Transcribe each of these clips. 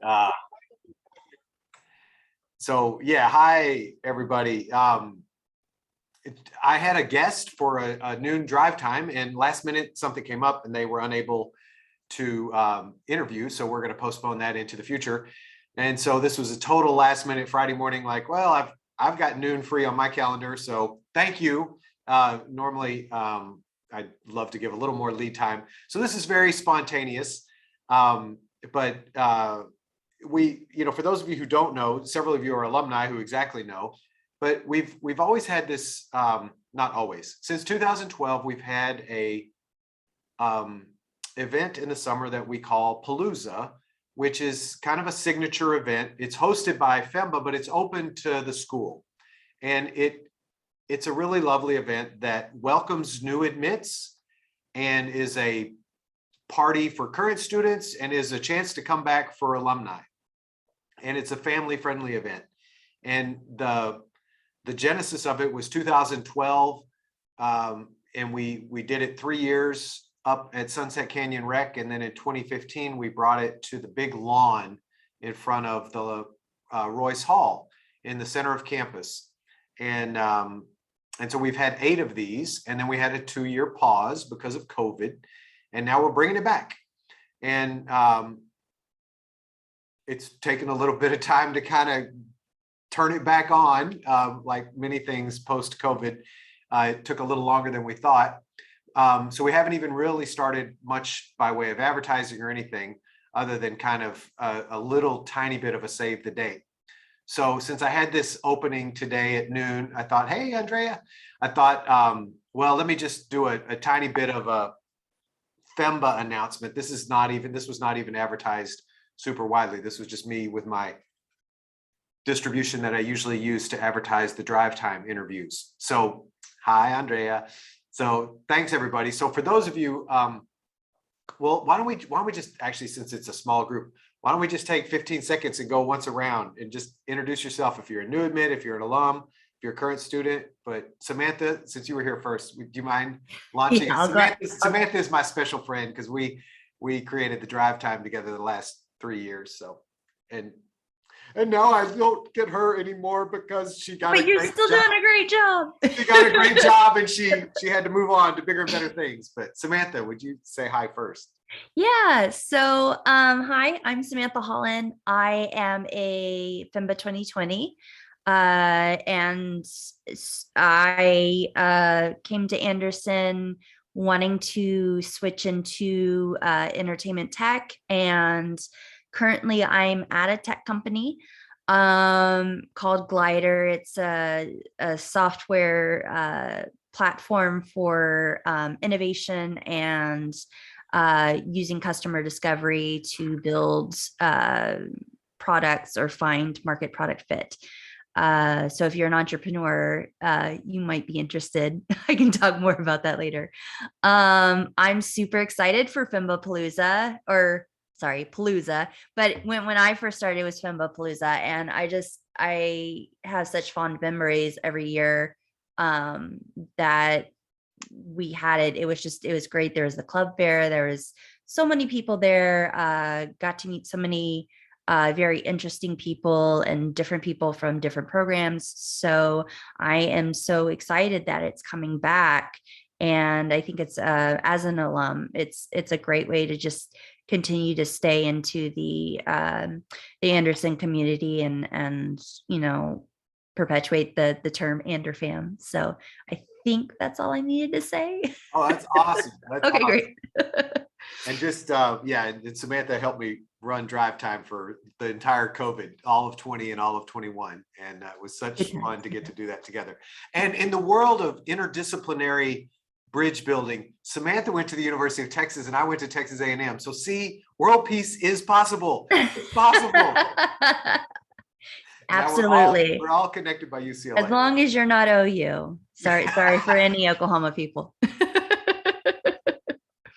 Uh, so yeah, hi everybody. I had a guest for a noon drive time, and last minute something came up and they were unable to interview. So we're going to postpone that into the future. And so this was a total last minute Friday morning, like, well, I've got noon free on my calendar. So thank you. Normally, I'd love to give a little more lead time. So this is very spontaneous. But we, for those of you who don't know, several of you are alumni who exactly know, but we've always had this, not always, since 2012, we've had a event in the summer that we call Palooza, which is kind of a signature event. It's hosted by FEMBA, but it's open to the school. And it's a really lovely event that welcomes new admits and is a party for current students and is a chance to come back for alumni. And it's a family-friendly event. And the genesis of it was 2012, and we did it 3 years up at Sunset Canyon Rec, and then in 2015 we brought it to the big lawn in front of the Royce Hall in the center of campus. And so we've had 8 of these, and then we had a 2-year pause because of COVID, and now we're bringing it back. And it's taken a little bit of time to kind of turn it back on. Like many things post-COVID, it took a little longer than we thought. So we haven't even really started much by way of advertising or anything other than kind of a little tiny bit of a save the date. So since I had this opening today at noon, I thought, hey, Andrea, I thought, well, let me just do a tiny bit of a FEMBA announcement. This was not even advertised super widely. This was just me with my distribution that I usually use to advertise the drive time interviews. So hi, Andrea. So thanks everybody. So for those of you, well, why don't we just actually, since it's a small group, why don't we just take 15 seconds and go once around and just introduce yourself. If you're a new admit, if you're an alum, if you're a current student. But Samantha, since you were here first, do you mind launching? Yeah, Samantha is my special friend because we created the drive time together the last 3 years. So, and now I don't get her anymore because she got. But you're still doing a great job. She got a great job, and she had to move on to bigger and better things. But Samantha, would you say hi first? Yeah. So, hi, I'm Samantha Holland. I am a FEMBA 2020, and I came to Anderson wanting to switch into entertainment tech, and currently I'm at a tech company called Glider. It's a software platform for innovation and using customer discovery to build products or find market product fit. So if you're an entrepreneur, you might be interested. I can talk more about that later. I'm super excited for FEMBA Palooza, Palooza. But when I first started, it was FEMBA Palooza, and I have such fond memories every year that we had it. It was great. There was the club fair. There was so many people there. Got to meet so many very interesting people and different people from different programs. So I am so excited that it's coming back. And I think it's as an alum, it's a great way to just continue to stay into the Anderson community and perpetuate the term AnderFam. So I think that's all I needed to say. Oh, that's awesome. That's okay, awesome. Great. And just and Samantha helped me run drive time for the entire COVID, all of 20 and all of 21, and it was such fun to get to do that together. And in the world of interdisciplinary bridge building, Samantha went to the University of Texas and I went to Texas A&M. So see, world peace is possible. It's possible. Absolutely. We're all connected by UCLA. As long as you're not OU. Sorry for any Oklahoma people.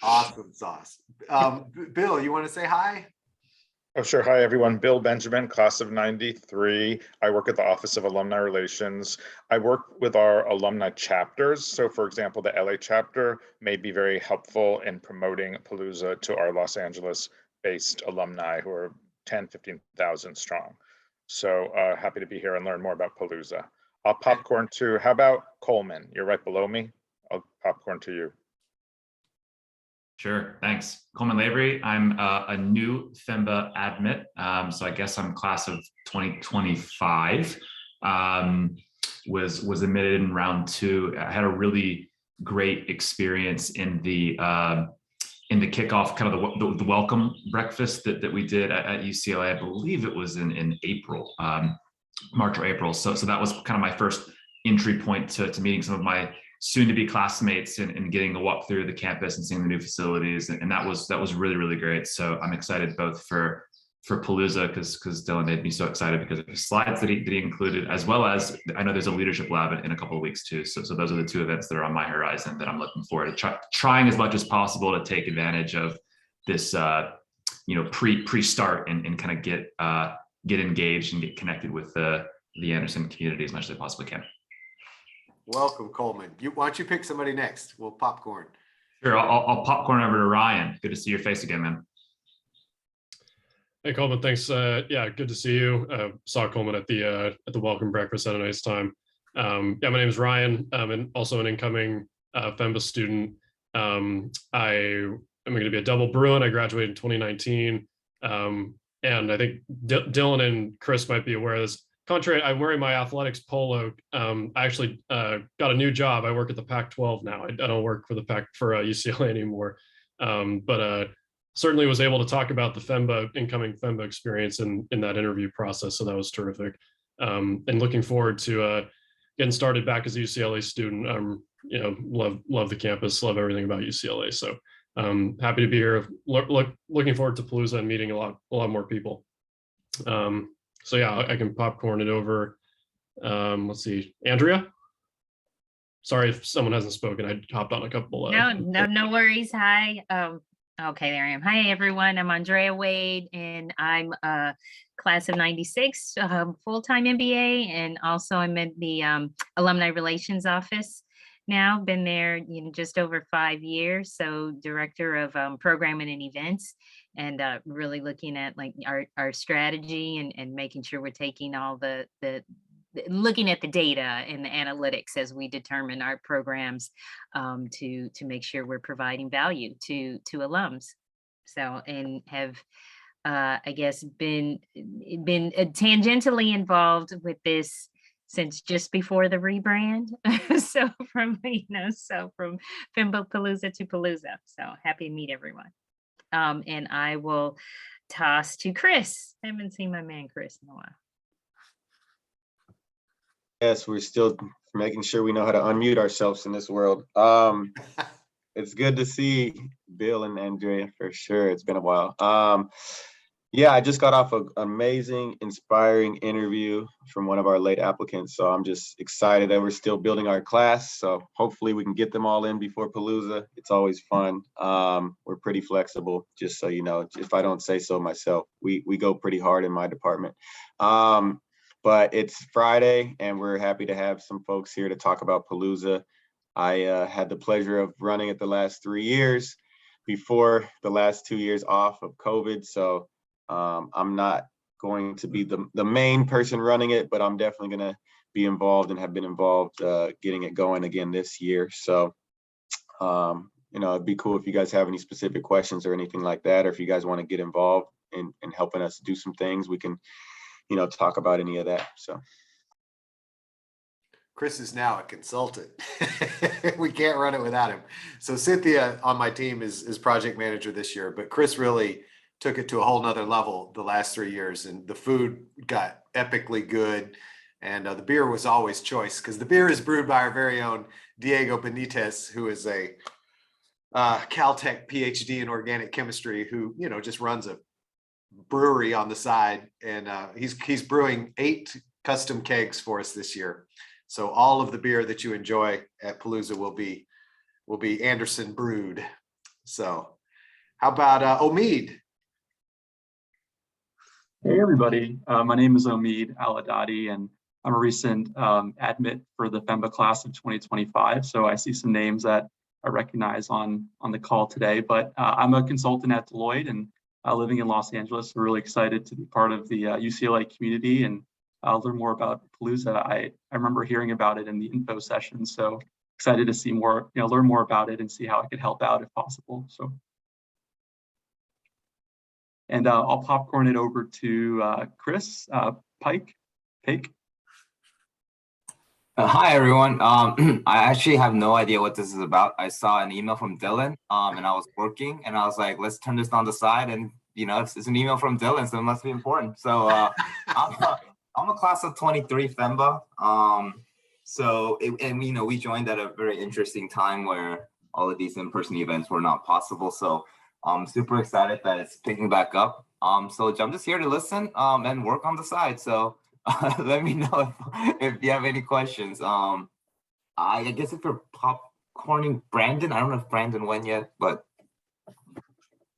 Awesome sauce. Bill, you want to say hi? Oh, sure. Hi, everyone. Bill Benjamin, class of 93. I work at the Office of Alumni Relations. I work with our alumni chapters. So, for example, the LA chapter may be very helpful in promoting Palooza to our Los Angeles-based alumni who are 10, 15,000 strong. So happy to be here and learn more about Palooza. I'll popcorn to, how about Coleman? You're right below me. I'll popcorn to you. Sure, thanks. Coleman Lavery. I'm a new FEMBA admit, so I guess I'm class of 2025. Was admitted in round 2. I had a really great experience in the kickoff, kind of the welcome breakfast that we did at UCLA. I believe it was in April, March or April. So that was kind of my first entry point to meeting some of my soon-to-be classmates and getting to walk through the campus and seeing the new facilities, and that was really, really great. So I'm excited both for Palooza, because Dylan made me so excited because of the slides that he included, as well as I know there's a leadership lab in a couple of weeks too. So those are the 2 events that are on my horizon that I'm looking forward to trying as much as possible to take advantage of this pre-start and kind of get engaged and get connected with the Anderson community as much as I possibly can. Welcome, Coleman. Why don't you pick somebody next? We'll popcorn. Sure, I'll popcorn over to Ryan. Good to see your face again, man. Hey Coleman, thanks. Yeah, good to see you. Saw Coleman at the welcome breakfast. Had a nice time. Yeah, my name is Ryan. I'm also an incoming FEMBA student. I am going to be a double Bruin. I graduated in 2019, and I think Dylan and Chris might be aware of this. Contrary, I'm wearing my athletics polo. I actually got a new job. I work at the Pac-12 now. I don't work for UCLA anymore, but certainly was able to talk about the incoming FEMBA experience in that interview process. So that was terrific, and looking forward to getting started back as a UCLA student. Love the campus, love everything about UCLA. So happy to be here. Looking forward to Palooza and meeting a lot more people. So yeah, I can popcorn it over. Let's see, Andrea. Sorry if someone hasn't spoken. I hopped on a couple. No worries. Hi. Okay, there I am. Hi, everyone. I'm Andrea Wade, and I'm a class of 96, full-time MBA, and also I'm in the Alumni Relations Office now. Been there, just over 5 years. So director of programming and events, and really looking at like our strategy and making sure we're taking all the looking at the data and the analytics as we determine our programs to make sure we're providing value to alums. So, and have I guess been tangentially involved with this since just before the rebrand. So from FEMBA Palooza to Palooza. So happy to meet everyone. And I will toss to Chris. I haven't seen my man Chris in a while. Yes, we're still making sure we know how to unmute ourselves in this world. It's good to see Bill and Andrea for sure. It's been a while. Yeah, I just got off an amazing, inspiring interview from one of our late applicants. So I'm just excited that we're still building our class. So hopefully we can get them all in before Palooza. It's always fun. We're pretty flexible, just so you know, if I don't say so myself. We go pretty hard in my department. But it's Friday, and we're happy to have some folks here to talk about Palooza. I had the pleasure of running it the last 3 years before the last 2 years off of COVID. So I'm not going to be the main person running it, but I'm definitely going to be involved and have been involved getting it going again this year. So, it'd be cool if you guys have any specific questions or anything like that, or if you guys want to get involved in helping us do some things, we can talk about any of that. So Chris is now a consultant. We can't run it without him. So Cynthia on my team is project manager this year, but Chris really took it to a whole nother level the last 3 years, and the food got epically good. And the beer was always choice, because the beer is brewed by our very own Diego Benitez, who is a Caltech PhD in organic chemistry, who, just runs a brewery on the side, and he's brewing 8 custom kegs for us this year. So all of the beer that you enjoy at Palooza will be Anderson brewed. So how about Omid? Hey everybody, my name is Omid Aladadi, and I'm a recent admit for the FEMBA class of 2025. So I see some names that I recognize on the call today, but I'm a consultant at Deloitte, and living in Los Angeles. We're really excited to be part of the UCLA community and learn more about Palooza. I remember hearing about it in the info session, so excited to see more, learn more about it and see how I could help out if possible. So, and I'll popcorn it over to Chris Pike. Hi everyone. I actually have no idea what this is about. I saw an email from Dylan, and I was working, and I was like, let's turn this on the side, and it's an email from Dylan, so it must be important. So I'm a class of 23 FEMBA. We joined at a very interesting time where all of these in-person events were not possible. So I'm super excited that it's picking back up. So I'm just here to listen and work on the side. So let me know if you have any questions. I guess if you're popcorning Brandon, I don't know if Brandon went yet, but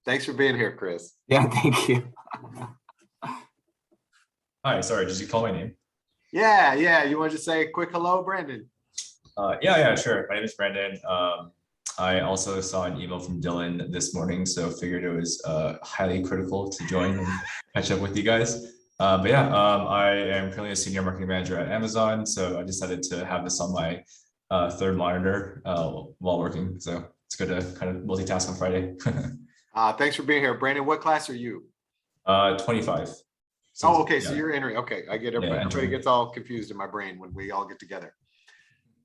Thanks for being here, Chris. yeah, thank you. Hi, sorry, did you call my name? Yeah. You want to just say a quick hello, Brandon? Yeah, sure. My name is Brandon. I also saw an email from Dylan this morning, so figured it was highly critical to join and catch up with you guys. I am currently a senior marketing manager at Amazon, so I decided to have this on my third monitor while working. So it's good to kind of multitask on Friday. Thanks for being here, Brandon. What class are you? 25. So, Oh, okay. yeah. So you're entering. Okay, I get everybody. Yeah, Everybody entering. gets all confused in my brain when we all get together.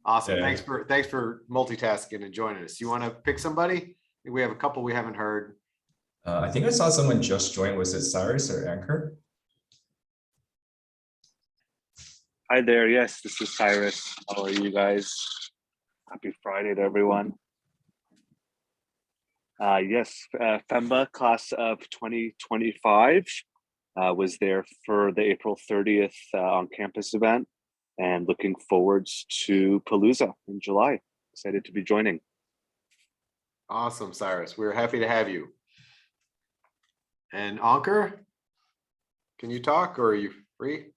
Awesome. Yeah. Thanks for multitasking and joining us. You want to pick somebody? We have a couple we haven't heard. I think I saw someone just join. Was it Cyrus or Anchor? Hi there. Yes, this is Cyrus. How are you guys? Happy Friday to everyone. Yes, FEMBA class of 2025 was there for the April 30th on-campus event, and looking forward to Palooza in July. Excited to be joining. Awesome, Cyrus. We're happy to have you. And Ankur, can you talk or are you free?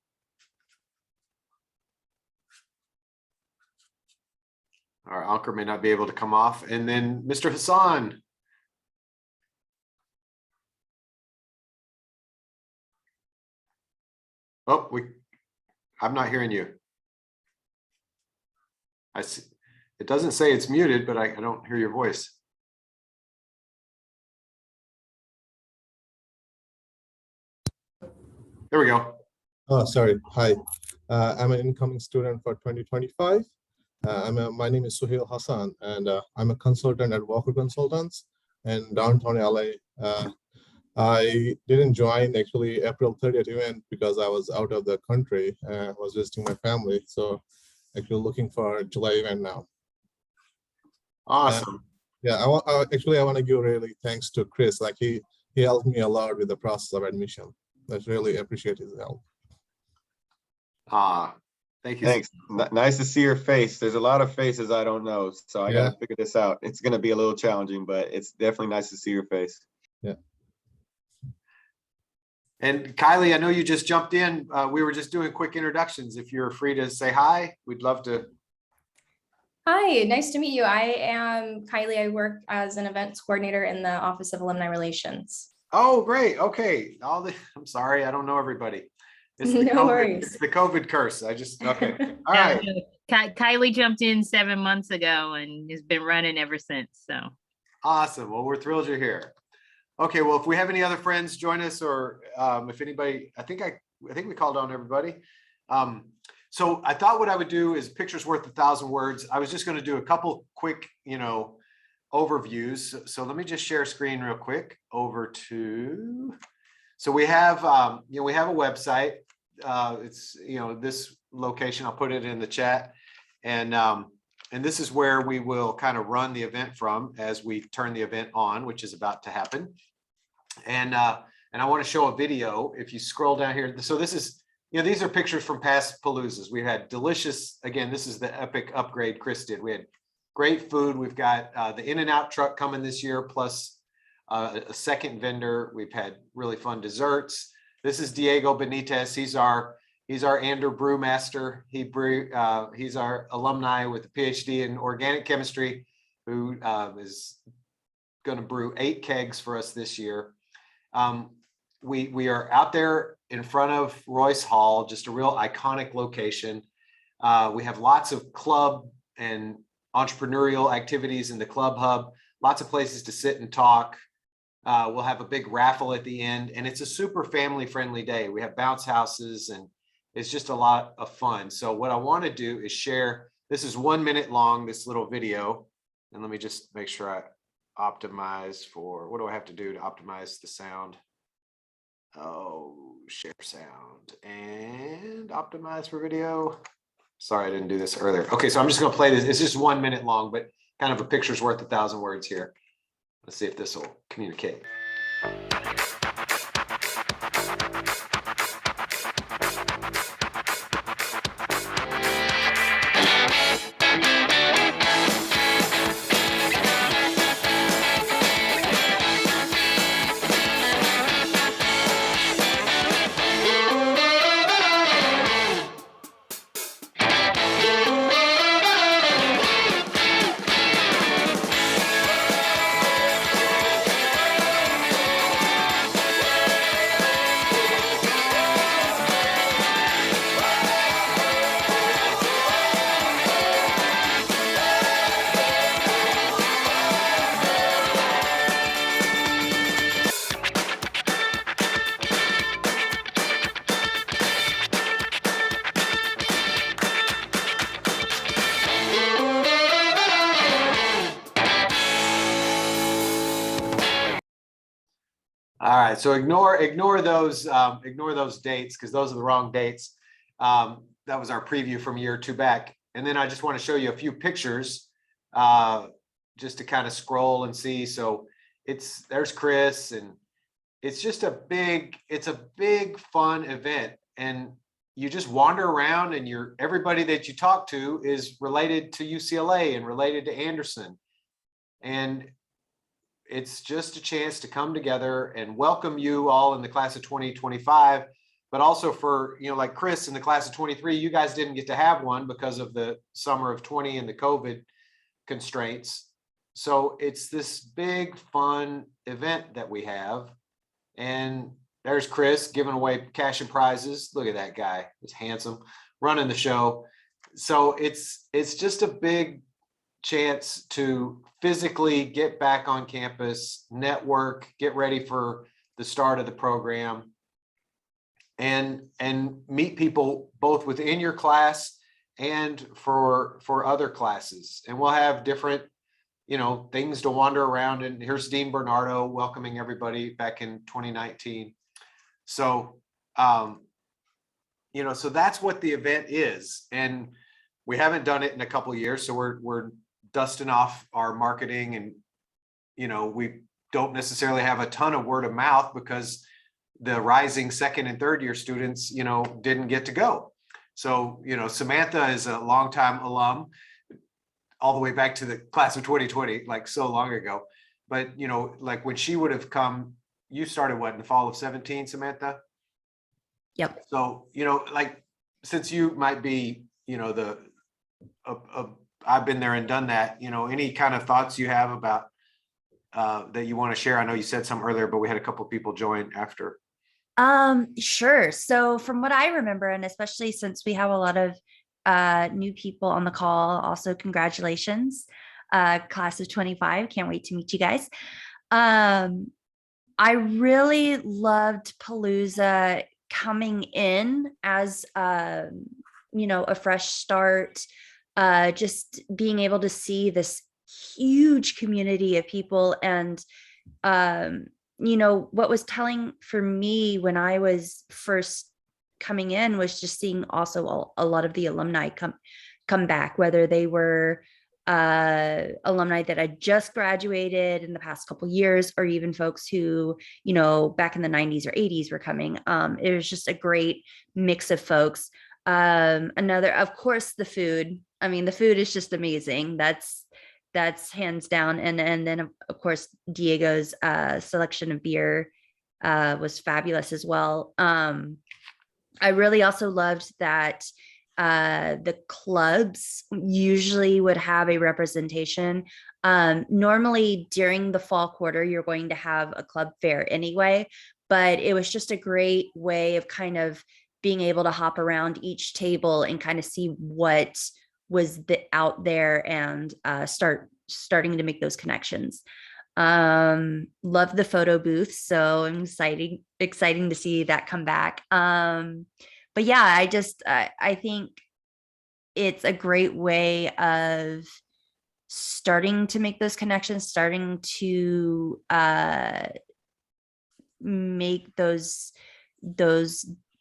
All right, Ankur may not be able to come off. And then Mr. Hassan. Oh, I'm not hearing you. I see. It doesn't say it's muted, but I don't hear your voice. There we go. Oh, sorry. Hi, I'm an incoming student for 2025. My name is Suhail Hassan, and I'm a consultant at Walker Consultants in downtown LA. I didn't join actually April 30th event because I was out of the country. I was visiting my family, so actually looking for a July event now. Awesome. Yeah, I want to give really thanks to Chris. Like he helped me a lot with the process of admission. I really appreciate his help. Thank you. Thanks. Nice to see your face. There's a lot of faces I don't know, so I got to figure this out. It's going to be a little challenging, but it's definitely nice to see your face. Yeah. And Kylie, I know you just jumped in. We were just doing quick introductions. If you're free to say hi, we'd love to. Hi, nice to meet you. I am Kylie. I work as an events coordinator in the Office of Alumni Relations. Oh, great. Okay. I'm sorry. I don't know everybody. It's the No COVID, worries. It's the COVID curse. Okay. All right. Kylie jumped in 7 months ago and has been running ever since. So Awesome. Well, we're thrilled you're here. Okay. Well, if we have any other friends join us, or if anybody, I think we called on everybody. So I thought what I would do is pictures worth 1,000 words. I was just going to do a couple quick, overviews. So let me just share screen real quick over to. So we have, we have a website. It's, this location. I'll put it in the chat, and this is where we will kind of run the event from as we turn the event on, which is about to happen. And I want to show a video. If you scroll down here, so this is, these are pictures from past Paloozas. We had delicious. Again, this is the epic upgrade Chris did. We had great food. We've got the In-N-Out truck coming this year, plus a second vendor. We've had really fun desserts. This is Diego Benitez. He's our Ander brewmaster. He's our alumni with a PhD in organic chemistry, who is going to brew 8 kegs for us this year. We are out there in front of Royce Hall, just a real iconic location. We have lots of club and entrepreneurial activities in the club hub, lots of places to sit and talk. We'll have a big raffle at the end, and it's a super family friendly day. We have bounce houses, and it's just a lot of fun. So what I want to do is share, this is 1 minute long, this little video. And let me just make sure I optimize for, what do I have to do to optimize the sound? Oh, share sound and optimize for video. Sorry, I didn't do this earlier. Okay, so I'm just going to play this. It's just 1 minute long, but kind of a picture's worth 1,000 words here. Let's see if this will communicate. All right, so ignore those dates because those are the wrong dates. That was our preview from a year or two back. And then I just want to show you a few pictures just to kind of scroll and see. So there's Chris, and it's just a big fun event. And you just wander around, and everybody that you talk to is related to UCLA and related to Anderson. And it's just a chance to come together and welcome you all in the class of 2025, but also for, like Chris in the class of 23, you guys didn't get to have one because of the summer of 20 and the COVID constraints. So it's this big fun event that we have. And there's Chris giving away cash and prizes. Look at that guy. He's handsome, running the show. So it's just a big chance to physically get back on campus, network, get ready for the start of the program, and meet people both within your class and for other classes. And we'll have different, things to wander around. And here's Dean Bernardo welcoming everybody back in 2019. So, so that's what the event is. And we haven't done it in a couple of years. So we're dusting off our marketing, and we don't necessarily have a ton of word of mouth because the rising second and third year students didn't get to go. So Samantha is a longtime alum, all the way back to the class of 2020, like so long ago. But like when she would have come, you started what, in the fall of 17, Samantha? Yep. So like since you might be I've been there and done that, any kind of thoughts you have about that you want to share? I know you said some earlier, but we had a couple of people join after. Sure. So from what I remember, and especially since we have a lot of new people on the call, also congratulations, class of 25. Can't wait to meet you guys. I really loved Palooza coming in as a fresh start. Just being able to see this huge community of people. And, what was telling for me when I was first coming in was just seeing also a lot of the alumni come back, whether they were alumni that had just graduated in the past couple of years, or even folks who, back in the 90s or 80s were coming. It was just a great mix of folks. Of course, the food. I mean, the food is just amazing. That's hands down. And then of course, Diego's selection of beer was fabulous as well. I really also loved that the clubs usually would have a representation. Normally during the fall quarter, you're going to have a club fair anyway, but it was just a great way of kind of being able to hop around each table and kind of see what was out there and starting to make those connections. Love the photo booth, so I'm exciting to see that come back. But yeah, I think it's a great way of starting to make those connections, starting to make those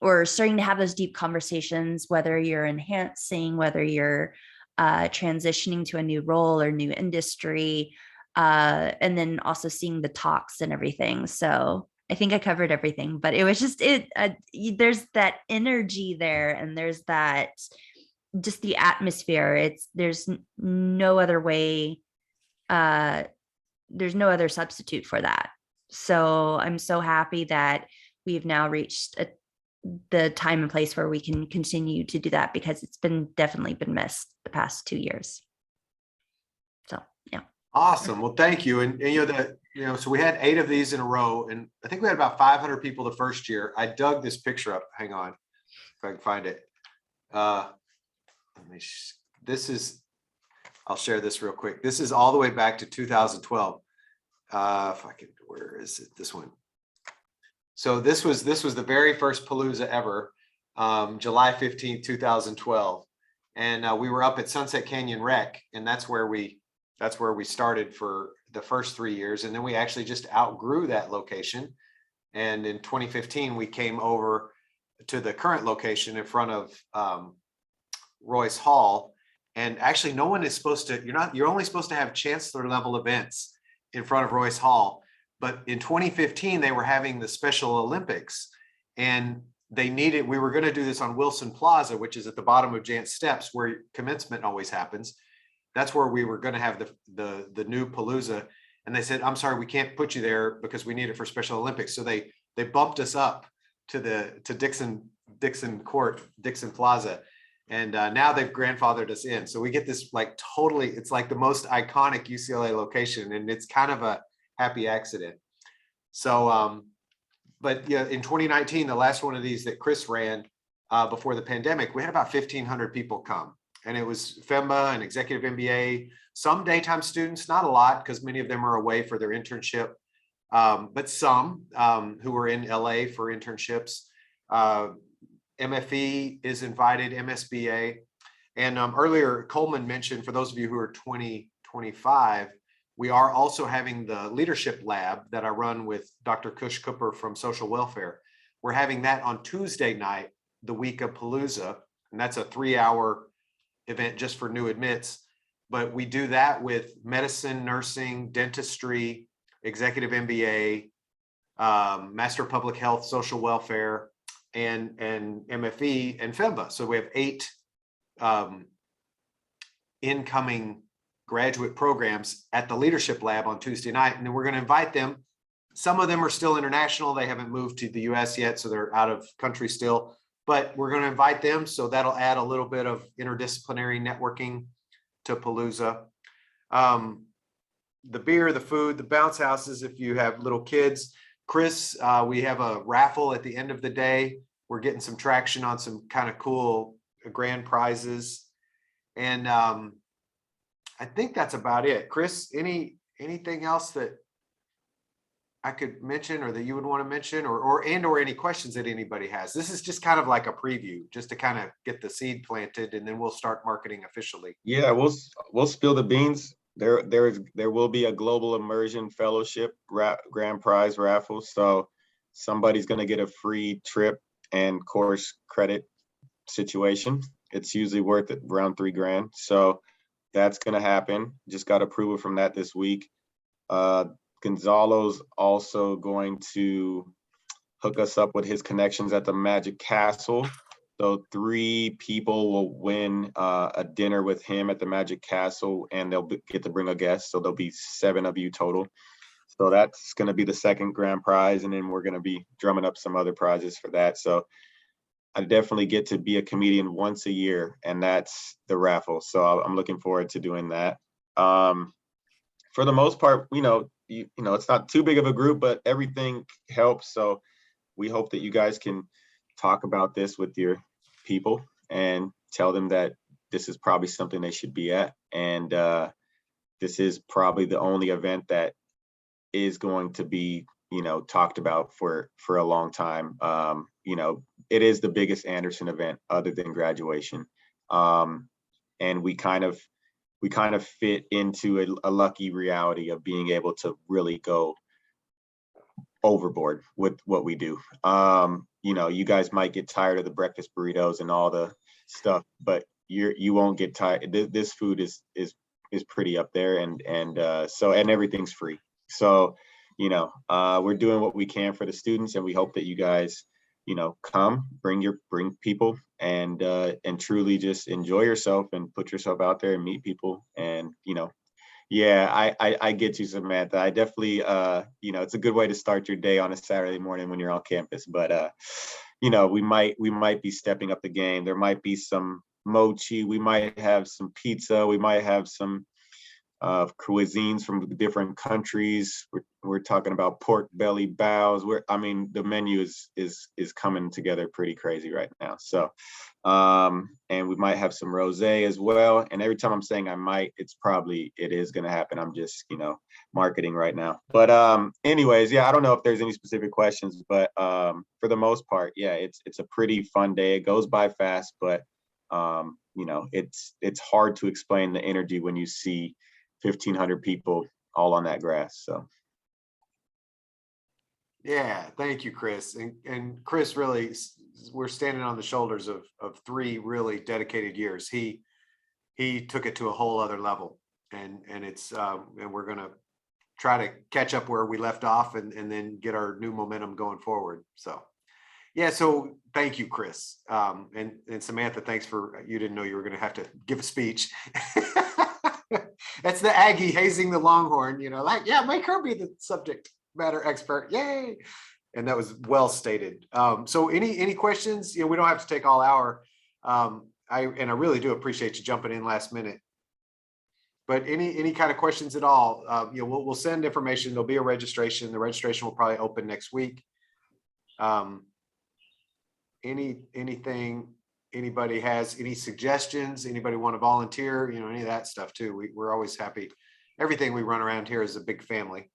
or starting to have those deep conversations, whether you're enhancing, whether you're transitioning to a new role or new industry, and then also seeing the talks and everything. So I think I covered everything, but it was just there's that energy there, and there's that just the atmosphere. There's no other way. There's no other substitute for that. So I'm so happy that we've now reached the time and place where we can continue to do that, because it's definitely been missed the past 2 years. So yeah. Awesome. Well, thank you. And so we had 8 of these in a row, and I think we had about 500 people the first year. I dug this picture up. Hang on, if I can find it. I'll share this real quick. This is all the way back to 2012. Where is it? This one. So this was the very first Palooza ever, July 15th, 2012. And we were up at Sunset Canyon Rec, and that's where we started for the first 3 years. And then we actually just outgrew that location. And in 2015, we came over to the current location in front of Royce Hall. And actually no one is supposed to, you're only supposed to have chancellor level events in front of Royce Hall. But in 2015, they were having the Special Olympics, and we were going to do this on Wilson Plaza, which is at the bottom of Jant Steps, where commencement always happens. That's where we were going to have the new Palooza. And they said, I'm sorry, we can't put you there because we need it for Special Olympics. So they bumped us up to Dickson Court, Dickson Plaza. And now they've grandfathered us in. So we get this it's like the most iconic UCLA location, and it's kind of a happy accident. So, but yeah, in 2019, the last one of these that Chris ran before the pandemic, we had about 1,500 people come. And it was FEMBA and executive MBA, some daytime students, not a lot, because many of them are away for their internship, but some who were in LA for internships. MFE is invited, MSBA. And earlier, Coleman mentioned, for those of you who are 2025, we are also having the leadership lab that I run with Dr. Kush Cooper from Social Welfare. We're having that on Tuesday night, the week of Palooza, and that's a 3-hour event just for new admits. But we do that with medicine, nursing, dentistry, executive MBA, Master of Public Health, Social Welfare, and MFE and FEMBA. So we have 8 incoming graduate programs at the leadership lab on Tuesday night. And then we're going to invite them. Some of them are still international. They haven't moved to the US yet, so they're out of country still, but we're going to invite them. So that'll add a little bit of interdisciplinary networking to Palooza. The beer, the food, the bounce houses, if you have little kids. Chris, we have a raffle at the end of the day. We're getting some traction on some kind of cool grand prizes. And I think that's about it. Chris, anything else that I could mention or that you would want to mention, or any questions that anybody has? This is just kind of like a preview, just to kind of get the seed planted, and then we'll start marketing officially. Yeah, we'll spill the beans. There will be a global immersion fellowship grand prize raffle. So somebody's going to get a free trip and course credit situation. It's usually worth around $3,000. So that's going to happen. Just got approval from that this week. Gonzalo's also going to hook us up with his connections at the Magic Castle. So 3 people will win a dinner with him at the Magic Castle, and they'll get to bring a guest. So there'll be 7 of you total. So that's going to be the second grand prize. And then we're going to be drumming up some other prizes for that. So I definitely get to be a comedian once a year, and that's the raffle. So I'm looking forward to doing that. For the most part, it's not too big of a group, but everything helps. So we hope that you guys can talk about this with your people and tell them that this is probably something they should be at. And this is probably the only event that is going to be, talked about for a long time. It is the biggest Anderson event other than graduation. And we kind of fit into a lucky reality of being able to really go overboard with what we do. You guys might get tired of the breakfast burritos and all the stuff, but you won't get tired. This food is pretty up there, and everything's free. So we're doing what we can for the students, and we hope that you guys come, bring people, and truly just enjoy yourself and put yourself out there and meet people. And I get you, Samantha. I definitely it's a good way to start your day on a Saturday morning when you're on campus. But we might be stepping up the game. There might be some mochi, we might have some pizza, we might have some cuisines from different countries. We're talking about pork belly bows. The menu is coming together pretty crazy right now. So and we might have some rosé as well. And every time I'm saying I might, it is going to happen. I'm just marketing right now. But anyways, I don't know if there's any specific questions, but for the most part, it's a pretty fun day. It goes by fast, but it's hard to explain the energy when you see 1,500 people all on that grass. So thank you, Chris. And Chris, really, we're standing on the shoulders of 3 really dedicated years. He took it to a whole other level, and it's and we're gonna try to catch up where we left off and then get our new momentum going forward. So so thank you, Chris. And Samantha, thanks you didn't know you were going to have to give a speech. That's the Aggie hazing the Longhorn, make her be the subject matter expert. Yay. And that was well stated. So any questions? We don't have to take all hour. I really do appreciate you jumping in last minute. But any kind of questions at all, we'll send information. There'll be a registration. The registration will probably open next week. Anything anybody has, any suggestions, anybody want to volunteer, any of that stuff too. We're always happy. Everything we run around here is a big family.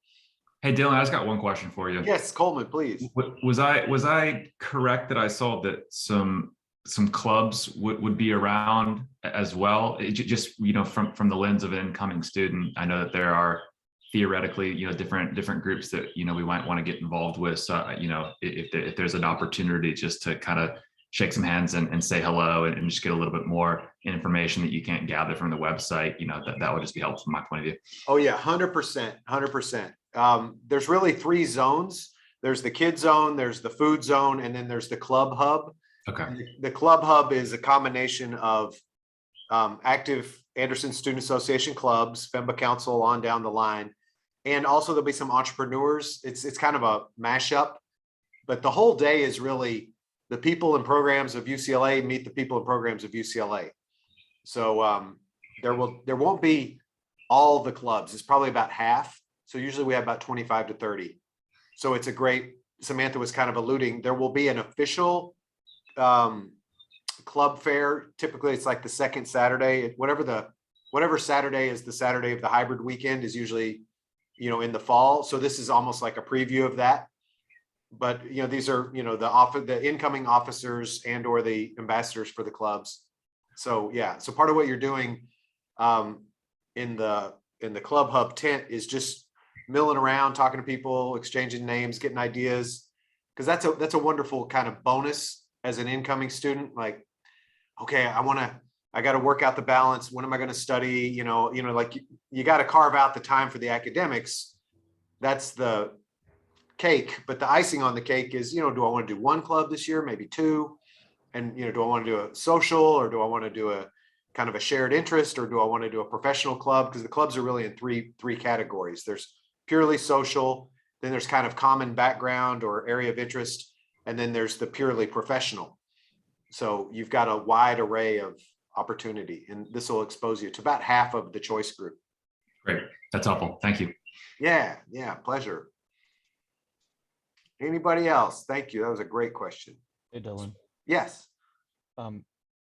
Hey, Dylan, I just got one question for you. Yes, Coleman, please. Was I correct that I saw that some clubs would be around as well? Just from the lens of an incoming student, I know that there are theoretically different groups that we might want to get involved with. So if there's an opportunity just to kind of shake some hands and say hello and just get a little bit more information that you can't gather from the website, that would just be helpful from my point of view. Oh yeah, 100%. There's really 3 zones. There's the kid zone, there's the food zone, and then there's the club hub. Okay. The club hub is a combination of active Anderson Student Association clubs, FEMBA Council on down the line. And also there'll be some entrepreneurs. It's kind of a mashup, but the whole day is really the people and programs of UCLA meet the people and programs of UCLA. So there won't be all the clubs. It's probably about half. So usually we have about 25 to 30. So it's a great, Samantha was kind of alluding, there will be an official club fair. Typically it's like the second Saturday, whatever Saturday is the Saturday of the hybrid weekend is usually, in the fall. So this is almost like a preview of that. But, these are, the incoming officers and or the ambassadors for the clubs. So, so part of what you're doing in the club hub tent is just milling around, talking to people, exchanging names, getting ideas. Because that's a wonderful kind of bonus as an incoming student. Like, okay, I got to work out the balance. When am I going to study? Like you got to carve out the time for the academics. That's the cake, but the icing on the cake is, do I want to do 1 club this year, maybe 2? And, do I want to do a social, or do I want to do a kind of a shared interest, or do I want to do a professional club? Because the clubs are really in three categories. There's purely social, then there's kind of common background or area of interest, and then there's the purely professional. So you've got a wide array of opportunity, and this will expose you to about half of the choice group. Great. That's helpful. Thank you. Yeah, pleasure. Anybody else? Thank you. That was a great question. Hey, Dylan. Yes.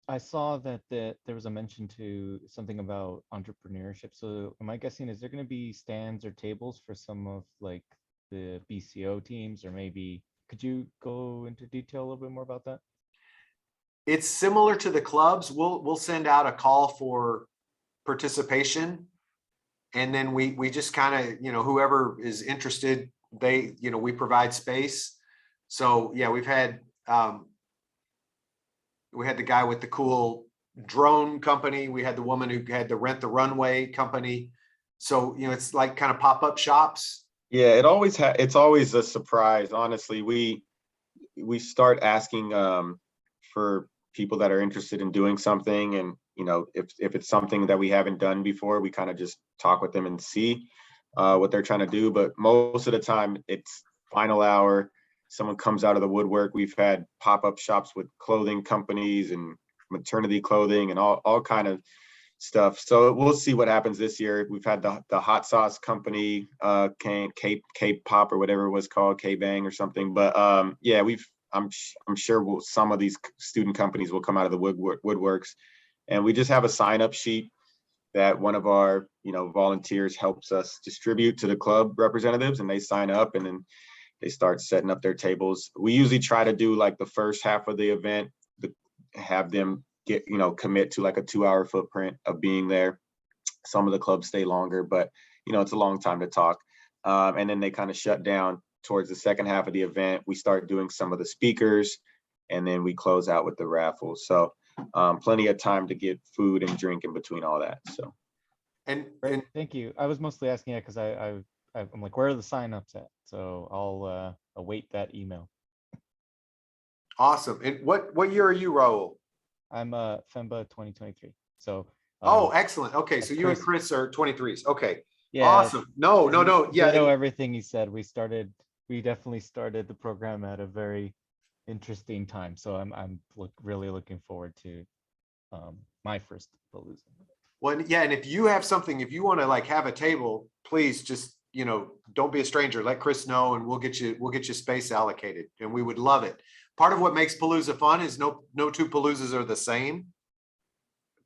I saw that there was a mention to something about entrepreneurship. So am I guessing, is there going to be stands or tables for some of like the BCO teams, or maybe could you go into detail a little bit more about that? It's similar to the clubs. We'll send out a call for participation, and then we just kind of, whoever is interested, we provide space. So yeah, we had the guy with the cool drone company. We had the woman who had the Rent the Runway company. So, it's like kind of pop-up shops. Yeah, it's always a surprise. Honestly, we start asking for people that are interested in doing something, and if it's something that we haven't done before, we kind of just talk with them and see what they're trying to do. But most of the time, it's final hour. Someone comes out of the woodwork. We've had pop-up shops with clothing companies and maternity clothing and all kind of stuff. So we'll see what happens this year. We've had the hot sauce company, K-pop or whatever it was called, K-bang or something. But yeah, I'm sure some of these student companies will come out of the woodworks, and we just have a sign-up sheet that one of our volunteers helps us distribute to the club representatives, and they sign up, and then they start setting up their tables. We usually try to do like the first half of the event, have them commit to like a 2-hour footprint of being there. Some of the clubs stay longer, but it's a long time to talk. And then they kind of shut down towards the second half of the event. We start doing some of the speakers, and then we close out with the raffles. So plenty of time to get food and drink in between all that. So. And thank you. I was mostly asking it because I'm like, where are the signups at? So I'll await that email. Awesome. And what year are you, Raul? I'm FEMBA 2023. So oh, excellent. Okay, so you and Chris are 23s. Okay. Yeah. Awesome. No. Yeah. I know everything he said. We definitely started the program at a very interesting time. So I'm really looking forward to my first Palooza. Well, yeah, and if you have something, if you want to like have a table, please just don't be a stranger. Let Chris know, and we'll get you space allocated, and we would love it. Part of what makes Palooza fun is no two Paloozas are the same,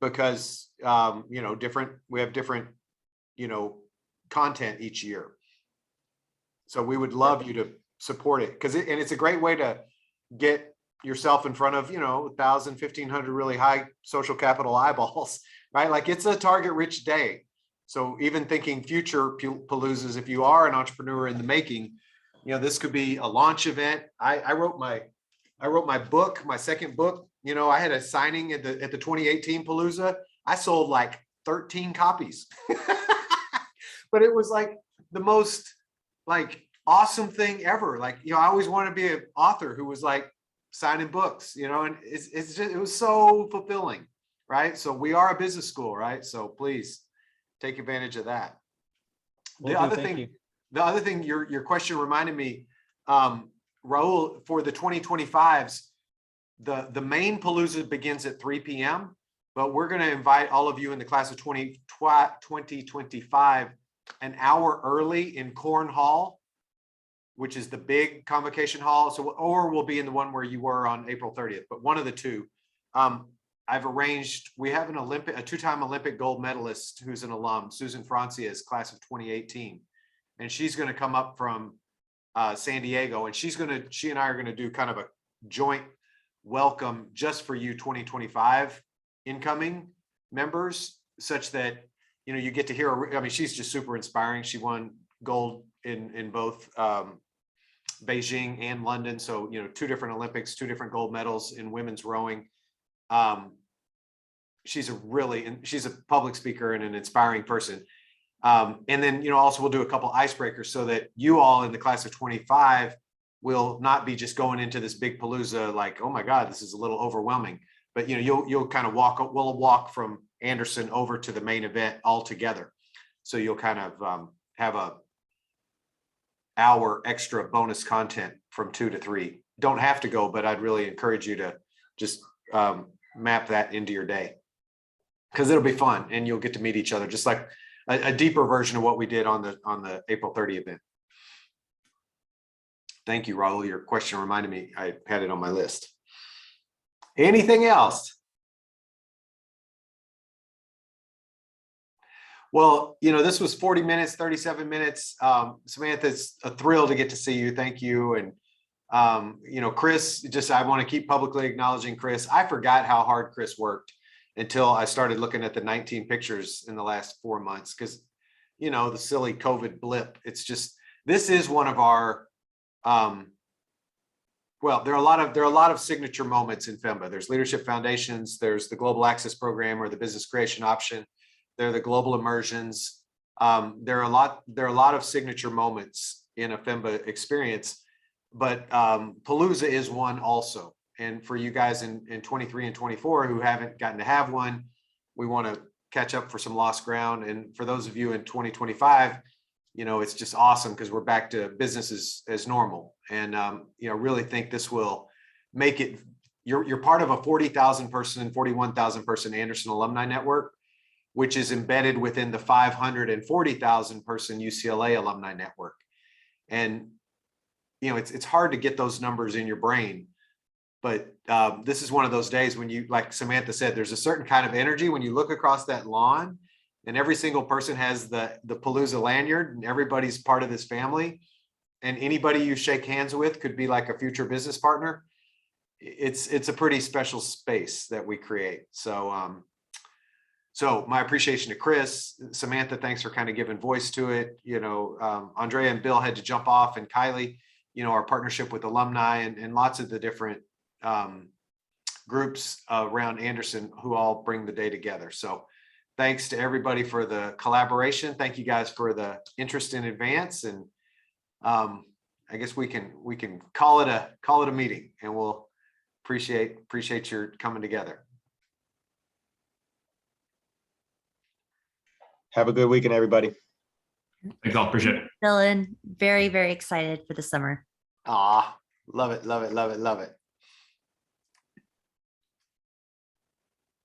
because we have different content each year. So we would love you to support it, because it's a great way to get yourself in front of 1,000, 1,500 really high social capital eyeballs, right? Like, it's a target rich day. So even thinking future Paloozas, if you are an entrepreneur in the making, this could be a launch event. I wrote my book, my second book. I had a signing at the 2018 Palooza. I sold like 13 copies, but it was like the most like awesome thing ever. Like, I always wanted to be an author who was like signing books, and it was so fulfilling, right? So we are a business school, right? So please take advantage of that. The other thing, your question reminded me, Raul, for the 2025s, the main Palooza begins at 3 p.m., but we're going to invite all of you in the class of 2025 an hour early in Corn Hall, which is the big convocation hall. So, or we'll be in the one where you were on April 30th, but one of the two. I've arranged, we have a two-time Olympic gold medalist who's an alum, Susan Francia's class of 2018. And she's going to come up from San Diego, and she and I are going to do kind of a joint welcome just for you 2025 incoming members, such that, you get to hear her. I mean, she's just super inspiring. She won gold in both Beijing and London. So, 2 different Olympics, 2 different gold medals in women's rowing. She's a public speaker and an inspiring person. And then, also we'll do a couple icebreakers so that you all in the class of 25 will not be just going into this big Palooza like, oh my God, this is a little overwhelming. But, you'll kind of we'll walk from Anderson over to the main event all together. So you'll kind of have a hour extra bonus content from 2 to 3. Don't have to go, but I'd really encourage you to just map that into your day, because it'll be fun and you'll get to meet each other, just like a deeper version of what we did on the April 30th event. Thank you, Raul. Your question reminded me I had it on my list. Anything else? Well, this was 40 minutes, 37 minutes. Samantha, it's a thrill to get to see you. Thank you. And, Chris, I want to keep publicly acknowledging Chris. I forgot how hard Chris worked until I started looking at the 19 pictures in the last 4 months, because, the silly COVID blip. It's just, this is one of our, well, there are a lot of signature moments in FEMBA. There's leadership foundations, there's the global access program or the business creation option. There are the global immersions. There are a lot of signature moments in a FEMBA experience, but Palooza is one also. And for you guys in 23 and 24 who haven't gotten to have one, we want to catch up for some lost ground. And for those of you in 2025, it's just awesome because we're back to business as normal. And really think this will make it. You're part of a 40,000 person, 41,000 person Anderson alumni network, which is embedded within the 540,000 person UCLA alumni network. And, it's hard to get those numbers in your brain, but this is one of those days when you, like Samantha said, there's a certain kind of energy when you look across that lawn and every single person has the Palooza lanyard and everybody's part of this family. And anybody you shake hands with could be like a future business partner. It's a pretty special space that we create. So, so my appreciation to Chris, Samantha, thanks for kind of giving voice to it. Andrea and Bill had to jump off, and Kylie, our partnership with Alumni and lots of the different groups around Anderson who all bring the day together. So thanks to everybody for the collaboration. Thank you guys for the interest in advance. And I guess we can call it a meeting, and we'll appreciate your coming together. Have a good weekend, everybody. Thanks all. Appreciate it. Dylan, very, very excited for the summer. Love it, love it, love it, love it.